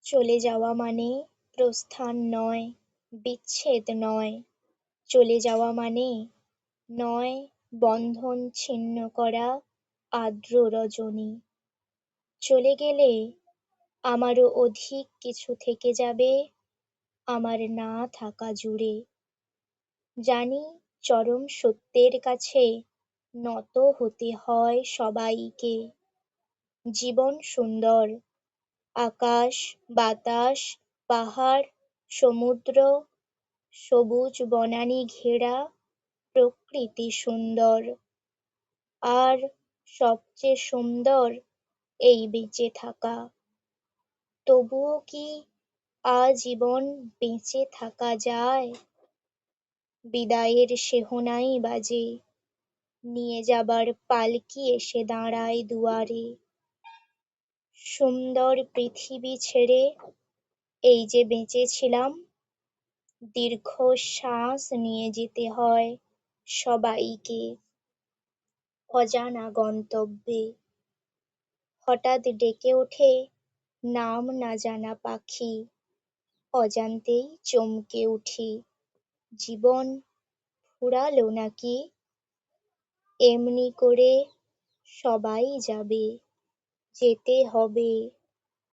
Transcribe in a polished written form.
চলে যাওয়া মানে প্রস্থান নয়, বিচ্ছেদ নয়। চলে যাওয়া মানে নয় বন্ধন ছিন্ন করা আর্দ্র রজনী। চলে গেলে আমারও অধিক কিছু থেকে যাবে আমার না থাকা জুড়ে। জানি চরম সত্যের কাছে নত হতে হয় সবাইকে। জীবন সুন্দর, আকাশ, বাতাস, পাহাড়, সমুদ্র, সবুজ বনানী ঘেরা প্রকৃতি সুন্দর। আর সবচেয়ে সুন্দর এই বেঁচে থাকা। তবুও কি আজীবন বেঁচে থাকা যায়? বিদায়ের সেহনাই বাজে, নিয়ে যাবার পালকি এসে দাঁড়ায় দুয়ারে। সুন্দর পৃথিবী ছেড়ে এই যে বেঁচেছিলাম, দীর্ঘশ্বাস নিয়ে যেতে হয় সবাইকে অজানা গন্তব্যে। হঠাৎ ডেকে ওঠে নাম না জানা পাখি, অজান্তেই চমকে উঠি। জীবন ফুরালো নাকি? এমনি করে সবাই যাবে, যেতে হবে।